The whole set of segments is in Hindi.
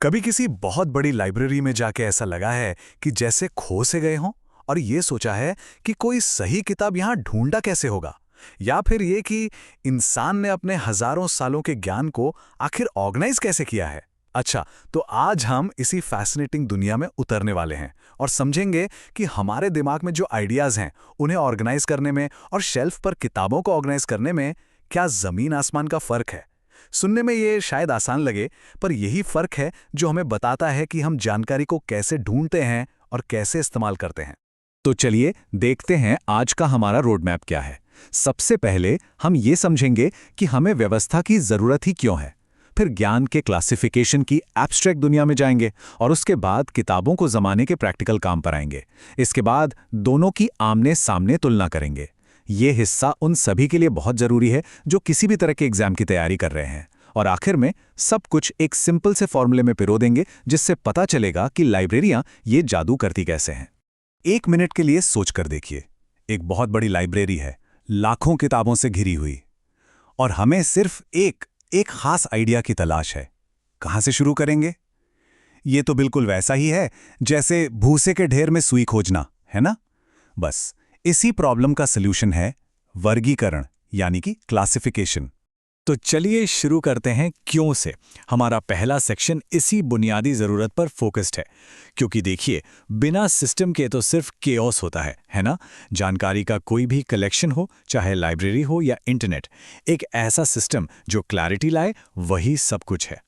कभी किसी बहुत बड़ी लाइब्रेरी में जाके ऐसा लगा है कि जैसे खो से गए हों और ये सोचा है कि कोई सही किताब यहाँ ढूंढा कैसे होगा, या फिर ये कि इंसान ने अपने हजारों सालों के ज्ञान को आखिर ऑर्गेनाइज कैसे किया है। अच्छा, तो आज हम इसी फैसिनेटिंग दुनिया में उतरने वाले हैं और समझेंगे कि हमारे दिमाग में जो आइडियाज हैं उन्हें ऑर्गेनाइज करने में और शेल्फ पर किताबों को ऑर्गेनाइज करने में क्या जमीन आसमान का फर्क है। सुनने में ये शायद आसान लगे, पर यही फर्क है जो हमें बताता है कि हम जानकारी को कैसे ढूंढते हैं और कैसे इस्तेमाल करते हैं। तो चलिए देखते हैं आज का हमारा रोड मैप क्या है। सबसे पहले हम ये समझेंगे कि हमें व्यवस्था की जरूरत ही क्यों है। फिर ज्ञान के क्लासिफिकेशन की एब्स्ट्रैक्ट दुनिया में जाएंगे और उसके बाद किताबों को जमाने के प्रैक्टिकल काम पर आएंगे। इसके बाद दोनों की आमने सामने तुलना करेंगे। ये हिस्सा उन सभी के लिए बहुत जरूरी है जो किसी भी तरह के एग्जाम की तैयारी कर रहे हैं। और आखिर में सब कुछ एक सिंपल से फॉर्मूले में पिरो देंगे जिससे पता चलेगा कि लाइब्रेरियां ये जादू करती कैसे हैं। 1 मिनट के लिए सोच कर देखिए, एक बहुत बड़ी लाइब्रेरी है, लाखों किताबों से घिरी हुई, और हमें सिर्फ एक खास आइडिया की तलाश है। कहां से शुरू करेंगे? ये तो बिल्कुल वैसा ही है जैसे भूसे के ढेर में सुई खोजना, है ना? बस इसी प्रॉब्लम का सल्यूशन है वर्गीकरण, यानी कि क्लासिफिकेशन। तो चलिए शुरू करते हैं क्यों से। हमारा पहला सेक्शन इसी बुनियादी जरूरत पर फोकस्ड है, क्योंकि देखिए, बिना सिस्टम के तो सिर्फ केओस होता है ना? जानकारी का कोई भी कलेक्शन हो, चाहे लाइब्रेरी हो या इंटरनेट, एक ऐसा सिस्टम जो क्लैरिटी लाए, वही सब कुछ है।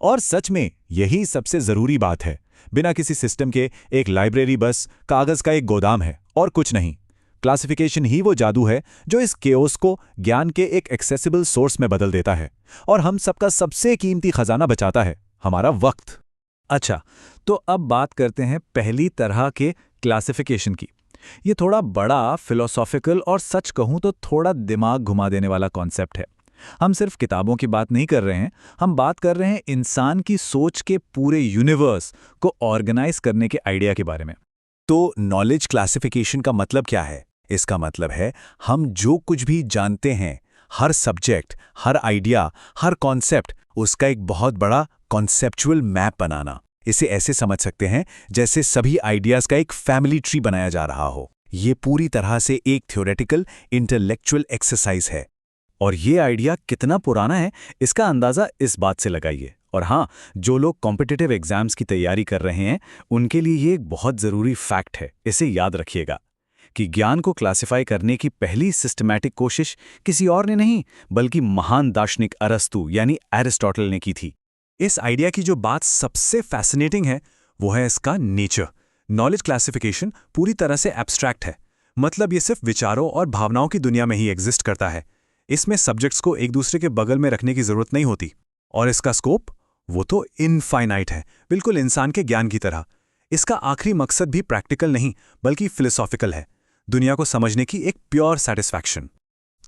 और सच में यही सबसे जरूरी बात है। बिना किसी सिस्टम के एक लाइब्रेरी बस कागज का एक गोदाम है और कुछ नहीं। क्लासिफिकेशन ही वो जादू है जो इस केओस को ज्ञान के एक एक्सेसिबल सोर्स में बदल देता है और हम सबका सबसे कीमती खजाना बचाता है, हमारा वक्त। अच्छा, तो अब बात करते हैं पहली तरह के क्लासिफिकेशन की। ये थोड़ा बड़ा, फिलोसॉफिकल और सच कहूं तो थोड़ा दिमाग घुमा देने वाला कॉन्सेप्ट है। हम सिर्फ किताबों की बात नहीं कर रहे हैं, हम बात कर रहे हैं इंसान की सोच के पूरे यूनिवर्स को ऑर्गेनाइज करने के आइडिया के बारे में। तो नॉलेज क्लासिफिकेशन का मतलब क्या है? इसका मतलब है हम जो कुछ भी जानते हैं, हर सब्जेक्ट, हर आइडिया, हर कॉन्सेप्ट, उसका एक बहुत बड़ा कॉन्सेप्चुअल मैप बनाना। इसे ऐसे समझ सकते हैं जैसे सभी आइडियाज का एक फैमिली ट्री बनाया जा रहा हो। ये पूरी तरह से एक थ्योरेटिकल इंटेलेक्चुअल एक्सरसाइज है। और ये आइडिया कितना पुराना है, इसका अंदाजा इस बात से लगाइए। और हाँ, जो लोग कॉम्पिटिटिव एग्जाम्स की तैयारी कर रहे हैं, उनके लिए ये एक बहुत ज़रूरी फैक्ट है। इसे याद रखिएगा कि ज्ञान को क्लासिफाई करने की पहली सिस्टमैटिक कोशिश किसी और ने नहीं, बल्कि महान दार्शनिक अरस्तु यानी एरिस्टोटल ने की थी। इस आइडिया की जो बात सबसे फैसिनेटिंग है, वो है इसका नेचर। नॉलेज क्लासिफिकेशन पूरी तरह से एब्स्ट्रैक्ट है, मतलब ये सिर्फ विचारों और भावनाओं की दुनिया में ही एग्जिस्ट करता है। इसमें सब्जेक्ट्स को एक दूसरे के बगल में रखने की जरूरत नहीं होती। और इसका स्कोप, वो तो इनफाइनाइट है, बिल्कुल इंसान के ज्ञान की तरह। इसका आखिरी मकसद भी प्रैक्टिकल नहीं, बल्कि फिलोसॉफिकल है, दुनिया को समझने की एक प्योर सेटिस्फैक्शन।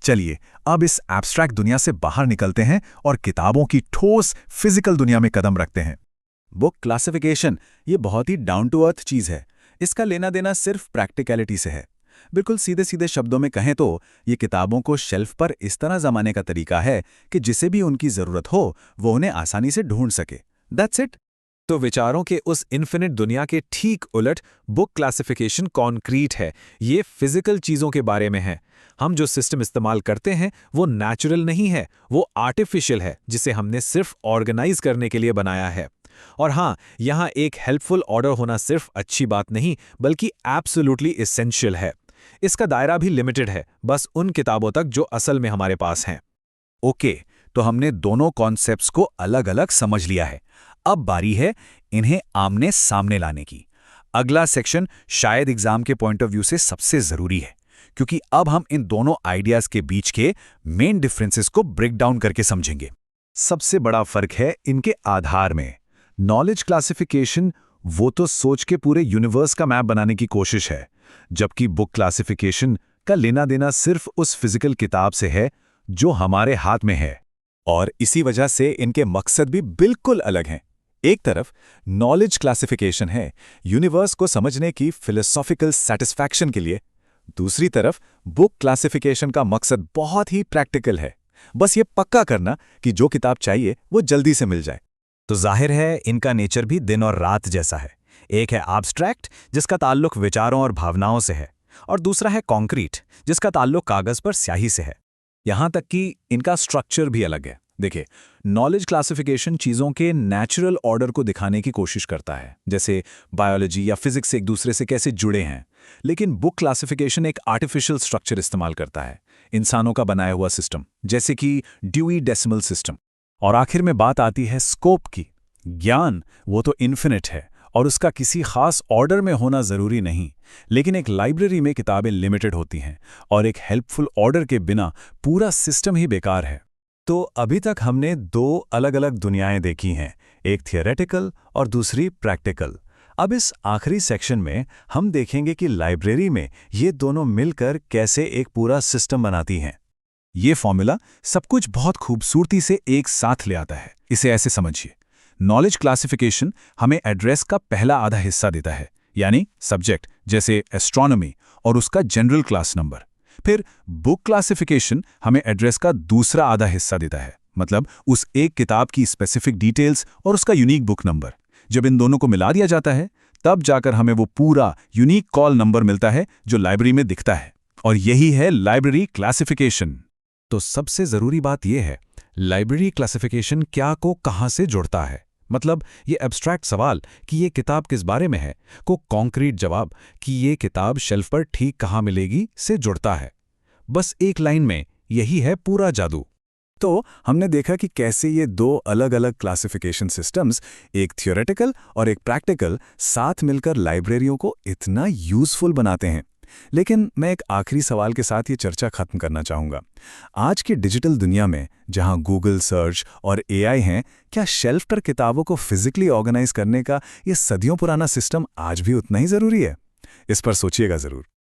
चलिए अब इस एब्स्ट्रैक्ट दुनिया से बाहर निकलते हैं और किताबों की ठोस फिजिकल दुनिया में कदम रखते हैं। बुक क्लासिफिकेशन ये बहुत ही डाउन टू अर्थ चीज़ है। इसका लेना देना सिर्फ प्रैक्टिकलिटी से है। बिल्कुल सीधे सीधे शब्दों में कहें तो ये किताबों को शेल्फ पर इस तरह जमाने का तरीका है कि जिसे भी उनकी ज़रूरत हो वो उन्हें आसानी से ढूंढ सके। That's it. तो विचारों के उस इन्फिनिट दुनिया के ठीक उलट बुक क्लासिफिकेशन कॉन्क्रीट है। ये फिजिकल चीज़ों के बारे में है। हम जो सिस्टम इस्तेमाल करते हैं वो नेचुरल नहीं है, वो आर्टिफिशियल है, जिसे हमने सिर्फ ऑर्गेनाइज करने के लिए बनाया है। और हाँ, यहाँ एक हेल्पफुल ऑर्डर होना सिर्फ अच्छी बात नहीं, बल्कि एब्सोल्युटली इसेंशियल है। इसका दायरा भी लिमिटेड है, बस उन किताबों तक जो असल में हमारे पास हैं। ओके, तो हमने दोनों कॉन्सेप्ट्स को अलग अलग समझ लिया है। अब बारी है इन्हें आमने सामने लाने की। अगला सेक्शन शायद एग्जाम के पॉइंट ऑफ व्यू से सबसे जरूरी है, क्योंकि अब हम इन दोनों आइडियाज के बीच के मेन डिफरेंसेस को ब्रेक डाउन करके समझेंगे। सबसे बड़ा फर्क है इनके आधार में। नॉलेज क्लासिफिकेशन वो तो सोच के पूरे यूनिवर्स का मैप बनाने की कोशिश है, जबकि बुक क्लासिफिकेशन का लेना देना सिर्फ उस फिजिकल किताब से है जो हमारे हाथ में है। और इसी वजह से इनके मकसद भी बिल्कुल अलग हैं। एक तरफ नॉलेज क्लासिफिकेशन है यूनिवर्स को समझने की फिलोसॉफिकल सेटिस्फैक्शन के लिए, दूसरी तरफ बुक क्लासिफिकेशन का मकसद बहुत ही प्रैक्टिकल है, बस ये पक्का करना कि जो किताब चाहिए वो जल्दी से मिल जाए। तो जाहिर है इनका नेचर भी दिन और रात जैसा है। एक है एब्स्ट्रैक्ट, जिसका ताल्लुक विचारों और भावनाओं से है, और दूसरा है कॉन्क्रीट, जिसका ताल्लुक कागज पर स्याही से है। यहां तक कि इनका स्ट्रक्चर भी अलग है। देखिए, नॉलेज क्लासिफिकेशन चीज़ों के नेचुरल ऑर्डर को दिखाने की कोशिश करता है, जैसे बायोलॉजी या फिजिक्स एक दूसरे से कैसे जुड़े हैं। लेकिन बुक क्लासिफिकेशन एक आर्टिफिशियल स्ट्रक्चर इस्तेमाल करता है, इंसानों का बनाया हुआ सिस्टम, जैसे कि ड्यूई डेसिमल सिस्टम। और आखिर में बात आती है स्कोप की। ज्ञान वो तो इन्फिनिट है और उसका किसी खास ऑर्डर में होना ज़रूरी नहीं, लेकिन एक लाइब्रेरी में किताबें लिमिटेड होती हैं और एक हेल्पफुल ऑर्डर के बिना पूरा सिस्टम ही बेकार है। तो अभी तक हमने दो अलग अलग दुनियाएं देखी हैं, एक थियोरेटिकल और दूसरी प्रैक्टिकल। अब इस आखिरी सेक्शन में हम देखेंगे कि लाइब्रेरी में ये दोनों मिलकर कैसे एक पूरा सिस्टम बनाती हैं। ये फॉर्मूला सब कुछ बहुत खूबसूरती से एक साथ ले आता है। इसे ऐसे समझिए, नॉलेज क्लासिफिकेशन हमें एड्रेस का पहला आधा हिस्सा देता है, यानी सब्जेक्ट जैसे एस्ट्रोनॉमी और उसका जनरल क्लास नंबर। फिर बुक क्लासिफिकेशन हमें एड्रेस का दूसरा आधा हिस्सा देता है, मतलब उस एक किताब की स्पेसिफिक डिटेल्स और उसका यूनिक बुक नंबर। जब इन दोनों को मिला दिया जाता है, तब जाकर हमें वो पूरा यूनिक कॉल नंबर मिलता है जो लाइब्रेरी में दिखता है, और यही है लाइब्रेरी क्लासिफिकेशन। तो सबसे ज़रूरी बात यह है, लाइब्रेरी क्लासिफिकेशन क्या को कहाँ से जुड़ता है। मतलब ये एब्स्ट्रैक्ट सवाल कि ये किताब किस बारे में है को कॉन्क्रीट जवाब कि ये किताब शेल्फ पर ठीक कहाँ मिलेगी से जुड़ता है। बस एक लाइन में यही है पूरा जादू। तो हमने देखा कि कैसे ये दो अलग अलग क्लासिफिकेशन सिस्टम्स, एक थियोरेटिकल और एक प्रैक्टिकल, साथ मिलकर लाइब्रेरियों को इतना यूजफुल बनाते हैं। लेकिन मैं एक आखिरी सवाल के साथ ये चर्चा खत्म करना चाहूँगा। आज की डिजिटल दुनिया में जहाँ गूगल सर्च और एआई हैं, क्या शेल्फ पर किताबों को फिजिकली ऑर्गेनाइज करने का ये सदियों पुराना सिस्टम आज भी उतना ही ज़रूरी है? इस पर सोचिएगा ज़रूर।